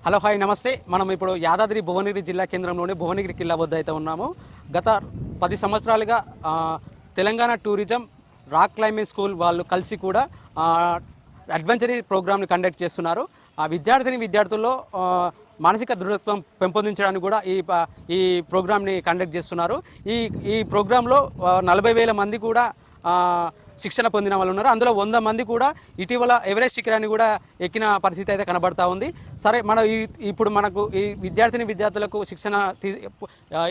Hello hi నమస్తే. మనం ఇప్పుడు యాదాద్రి భువనగిరి జిల్లా కేంద్రంలోని భువనగిరి కిల్లా వద్ద అయితే ఉన్నాము. గత 10 సంవత్సరాలుగా Telangana tourism rock climbing school వాళ్ళు కలిసి కూడా అడ్వెంచరీ ప్రోగ్రామ్ని కండక్ట్ చేస్తున్నారు. ఆ విద్యార్థుల్లో మానసిక దృఢత్వం పెంపొందించడానికి కూడా ఈ ప్రోగ్రామ్ని కండక్ట్ చేస్తున్నారు. ఈ ప్రోగ్రాంలో 40,000 మంది కూడా శిక్షణ పొందిన వాళ్ళు ఉన్నారు. అందులో 100 మంది కూడా ఇటీవల ఎవరెస్ట్ శిఖరాన్ని కూడా ఎక్కిన పరిస్థితి అయితే కనబడతా ఉంది. సరే, ఇప్పుడు మనకు ఈ విద్యార్థులకు శిక్షణ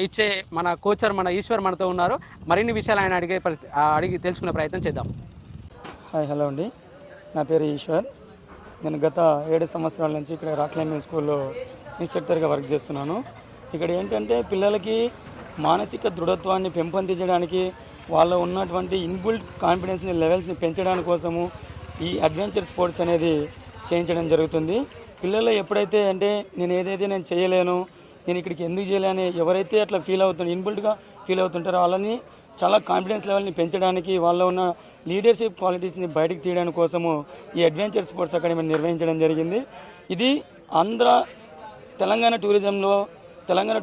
ఇచ్చే మన కోచర్ మన ఈశ్వర్ మనతో ఉన్నారు. మరిన్ని విషయాలు ఆయన అడిగి తెలుసుకునే ప్రయత్నం చేద్దాం. హాయ్, హలో అండి. నా పేరు ఈశ్వర్. నేను గత 7 సంవత్సరాల నుంచి ఇక్కడ రాక్ క్లైంబింగ్ స్కూల్లో ఇన్స్ట్రక్టర్గా వర్క్ చేస్తున్నాను. ఇక్కడ ఏంటంటే పిల్లలకి మానసిక దృఢత్వాన్ని పెంపొందించడానికి, వాళ్ళ ఉన్నటువంటి ఇన్బిల్ట్ కాన్ఫిడెన్స్ని లెవెల్స్ని పెంచడానికి కోసము ఈ అడ్వెంచర్ స్పోర్ట్స్ అనేది చేయించడం జరుగుతుంది. పిల్లలు ఎప్పుడైతే నేను చేయలేను, నేను ఇక్కడికి ఎందుకు చేయలేని ఎవరైతే అట్లా ఇన్బిల్ట్గా ఫీల్ అవుతుంటారో వాళ్ళని చాలా కాన్ఫిడెన్స్ లెవెల్ని పెంచడానికి, వాళ్ళ ఉన్న లీడర్షిప్ క్వాలిటీస్ని బయటకు తీయడానికి కోసము ఈ అడ్వెంచర్ స్పోర్ట్స్ అకాడమీ నిర్వహించడం జరిగింది. ఇది తెలంగాణ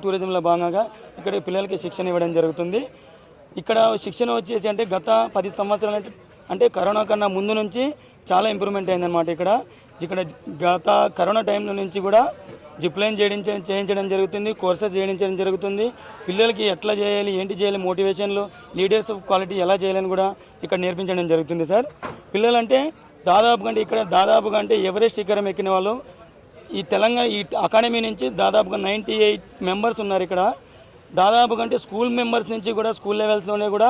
టూరిజంలో భాగంగా ఇక్కడ పిల్లలకి శిక్షణ ఇవ్వడం జరుగుతుంది. ఇక్కడ శిక్షణ వచ్చేసి గత 10 సంవత్సరాలు అంటే కరోనా కన్నా ముందు నుంచి చాలా ఇంప్రూవ్మెంట్ అయిందన్నమాట. ఇక్కడ గత కరోనా టైంలో నుంచి కూడా జిప్లైన్ చేయించడం జరుగుతుంది, కోర్సెస్ చేయించడం జరుగుతుంది. పిల్లలకి ఎట్లా చేయాలి, ఏంటి చేయాలి, మోటివేషన్లు, లీడర్స్ క్వాలిటీ ఎలా చేయాలని కూడా ఇక్కడ నేర్పించడం జరుగుతుంది సార్. పిల్లలంటే దాదాపుగా ఎవరెస్ట్ శిఖరం ఎక్కిన వాళ్ళు ఈ అకాడమీ నుంచి దాదాపుగా 98 మెంబర్స్ ఉన్నారు. ఇక్కడ దాదాపుగా స్కూల్ మెంబర్స్ నుంచి కూడా స్కూల్ లెవెల్స్లోనే కూడా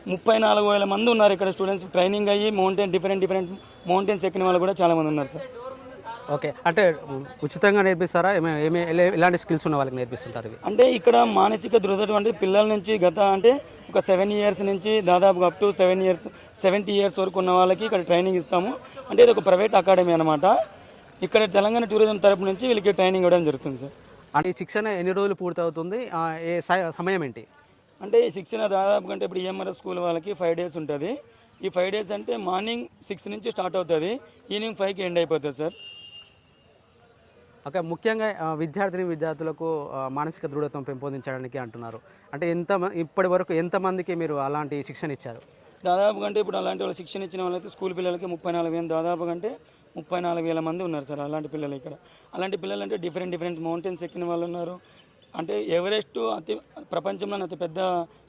34,000 మంది ఉన్నారు. ఇక్కడ స్టూడెంట్స్ ట్రైనింగ్ అయ్యి డిఫరెంట్ మౌంటైన్స్ ఎక్కిన వాళ్ళు కూడా చాలామంది ఉన్నారు సార్. ఓకే, అంటే ఉచితంగా నేర్పిస్తారా? ఎలాంటి స్కిల్స్ ఉన్న వాళ్ళకి నేర్పిస్తుంటారు? ఇక్కడ మానసిక దృఢత్వం పిల్లల నుంచి ఒక 7 ఇయర్స్ నుంచి దాదాపుగా అప్ టు 70 ఇయర్స్ వరకు ఉన్న వాళ్ళకి ఇక్కడ ట్రైనింగ్ ఇస్తాము. ఇది ఒక ప్రైవేట్ అకాడమీ అనమాట. ఇక్కడ తెలంగాణ టూరిజం తరపు నుంచి వీళ్ళకి ట్రైనింగ్ ఇవ్వడం జరుగుతుంది సార్. ఈ శిక్షణ ఎన్ని రోజులు పూర్తవుతుంది? ఏ సమయం ఏంటి? ఈ శిక్షణ దాదాపుగా ఇప్పుడు ఈఎంఆర్ఎస్ స్కూల్ వాళ్ళకి 5 డేస్ ఉంటుంది. ఈ 5 డేస్ మార్నింగ్ 6 నుంచి స్టార్ట్ అవుతుంది, ఈవినింగ్ 5కి ఎండ్ అయిపోతుంది సార్. ఓకే, ముఖ్యంగా విద్యార్థులకు మానసిక దృఢత్వం పెంపొందించడానికి అంటున్నారు. ఇప్పటి వరకు ఎంతమందికి మీరు అలాంటి శిక్షణ ఇచ్చారు? దాదాపుగా ఇప్పుడు అలాంటి వాళ్ళు శిక్షణ ఇచ్చిన వాళ్ళైతే స్కూల్ పిల్లలకి 34,000 దాదాపుగా 34,000 మంది ఉన్నారు సార్. అలాంటి పిల్లలు అలాంటి పిల్లలు డిఫరెంట్ మౌంటైన్స్ ఎక్కిన వాళ్ళు ఉన్నారు. ఎవరెస్ట్ ప్రపంచంలో అతి పెద్ద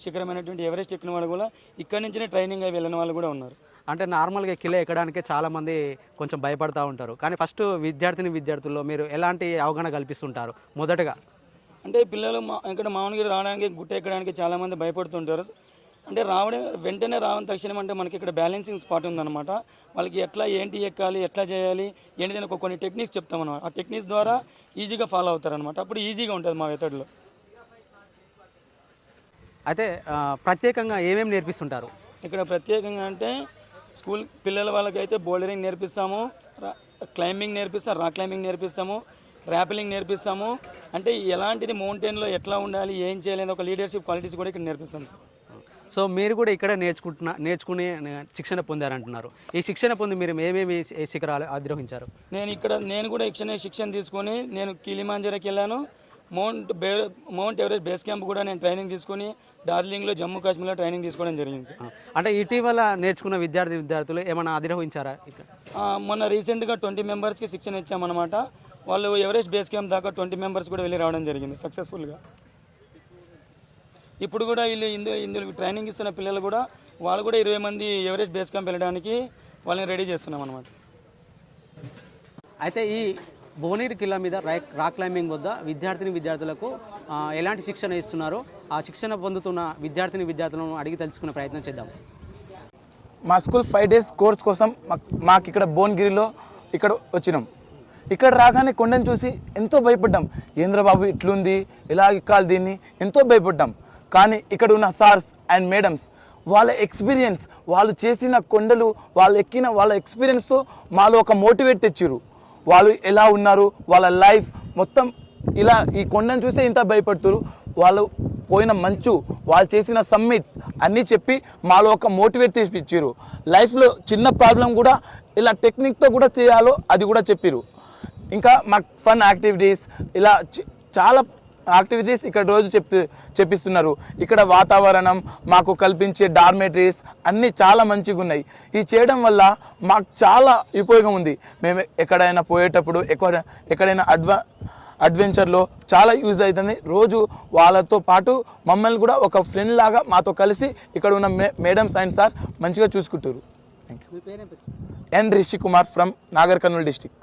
శిఖరమైనటువంటి ఎవరెస్ట్ ఎక్కిన వాళ్ళు కూడా ఇక్కడి నుంచినే ట్రైనింగ్ అయి వెళ్ళిన వాళ్ళు కూడా ఉన్నారు. నార్మల్గా కిలో ఎక్కడానికి చాలామంది కొంచెం భయపడుతూ ఉంటారు. కానీ ఫస్ట్ విద్యార్థుల్లో మీరు ఎలాంటి అవగాహన కల్పిస్తుంటారు? మొదటగా పిల్లలు ఇక్కడ మామూలుగా రావడానికి, గుట్ట ఎక్కడానికి చాలామంది భయపడుతుంటారు. వెంటనే రావని తక్షణం మనకి ఇక్కడ బ్యాలెన్సింగ్ స్పాట్ ఉందన్నమాట. వాళ్ళకి ఏంటి ఎక్కాలి, ఎట్లా చేయాలి, ఏంటిదని కొన్ని టెక్నిక్స్ చెప్తామన్నమాట. ఆ టెక్నిక్స్ ద్వారా ఈజీగా ఫాలో అవుతారనమాట. అప్పుడు ఈజీగా ఉంటుంది మా మెథడ్లో. అయితే ప్రత్యేకంగా ఏమేమి నేర్పిస్తుంటారు ఇక్కడ? ప్రత్యేకంగా స్కూల్ పిల్లల వాళ్ళకైతే బోల్డరింగ్ నేర్పిస్తాము, క్లైంబింగ్ నేర్పిస్తాము, రాక్ క్లైంబింగ్ నేర్పిస్తాము, ర్యాపిలింగ్ నేర్పిస్తాము. ఎలాంటిది మౌంటైన్లో ఎట్లా ఉండాలి, ఏం చేయాలి, ఒక లీడర్షిప్ క్వాలిటీస్ కూడా ఇక్కడ నేర్పిస్తాం సార్. సో మీరు కూడా ఇక్కడ నేర్చుకుని శిక్షణ పొందారంటున్నారు. ఈ శిక్షణ పొంది మీరు ఏమేమి శిఖరాలు అధిరోహించారు? నేను కూడా శిక్షణ తీసుకొని నేను కిలిమాంజరోకి వెళ్ళాను. మౌంట్ ఎవరెస్ట్ బేస్ క్యాంప్ కూడా నేను ట్రైనింగ్ తీసుకొని డార్జిలింగ్లో, జమ్మూ కాశ్మీర్లో ట్రైనింగ్ తీసుకోవడం జరిగింది సార్. ఇటీవల నేర్చుకున్న విద్యార్థులు ఏమైనా అధిరోహించారా? మొన్న రీసెంట్గా 20 మెంబర్స్కి శిక్షణ ఇచ్చామన్నమాట. వాళ్ళు ఎవరెస్ట్ బేస్ క్యాంప్ దాకా 20 మెంబర్స్ కూడా వెళ్ళి రావడం జరిగింది సక్సెస్ఫుల్గా. ఇప్పుడు కూడా ఇందులో ట్రైనింగ్ ఇస్తున్న పిల్లలు కూడా వాళ్ళు కూడా 20 మంది ఎవరెస్ట్ బేస్ క్యాంప్ వెళ్ళడానికి వాళ్ళని రెడీ చేస్తున్నాం అన్నమాట. అయితే ఈ భువనగిరి కిల్లా మీద రాక్ క్లైంబింగ్ వద్ద విద్యార్థులకు ఎలాంటి శిక్షణ ఇస్తున్నారో ఆ శిక్షణ పొందుతున్న విద్యార్థులను అడిగి తెలుసుకునే ప్రయత్నం చేద్దాం. మా స్కూల్ 5 డేస్ కోర్స్ కోసం మాకు ఇక్కడ భువనగిరిలో ఇక్కడ వచ్చినాం. ఇక్కడ రాగానే కొండను చూసి ఎంతో భయపడ్డాం. ఏంద్రబాబు ఇట్లుంది, ఎలా ఎక్కాలి దీన్ని, ఎంతో భయపడ్డాం. కానీ ఇక్కడ ఉన్న సార్స్ అండ్ మేడమ్స్ వాళ్ళ ఎక్స్పీరియన్స్, వాళ్ళు చేసిన కొండలు, వాళ్ళ ఎక్స్పీరియన్స్తో మాలో ఒక మోటివేట్ తెచ్చిర్రు. వాళ్ళు ఎలా ఉన్నారు, వాళ్ళ లైఫ్ మొత్తం ఇలా ఈ కొండను చూసే ఇంత భయపడుతురు. వాళ్ళు పోయిన మంచు, వాళ్ళు చేసిన సమ్మిట్ అన్నీ చెప్పి మాలో ఒక మోటివేట్ తీసిచ్చారు. లైఫ్లో చిన్న ప్రాబ్లం కూడా ఇలా టెక్నిక్తో కూడా చేయాలో అది కూడా చెప్పిరు. ఇంకా మాకు ఫన్ యాక్టివిటీస్ ఇలా చాలా యాక్టివిటీస్ ఇక్కడ రోజు చెప్పిస్తున్నారు. ఇక్కడ వాతావరణం మాకు కల్పించే డార్మెటరీస్ అన్నీ చాలా మంచిగా ఉన్నాయి. ఇది చేయడం వల్ల మాకు చాలా ఉపయోగం ఉంది. మేము ఎక్కడైనా పోయేటప్పుడు ఎక్కడైనా అడ్వెంచర్లో చాలా యూజ్ అవుతుంది. రోజు వాళ్ళతో పాటు మమ్మల్ని కూడా ఒక ఫ్రెండ్ లాగా మాతో కలిసి ఇక్కడ ఉన్న మేడమ్స్ అండ్ సార్ మంచిగా చూసుకుంటారు. Thank you. N Rishi Kumar from Nagar Kurnool district.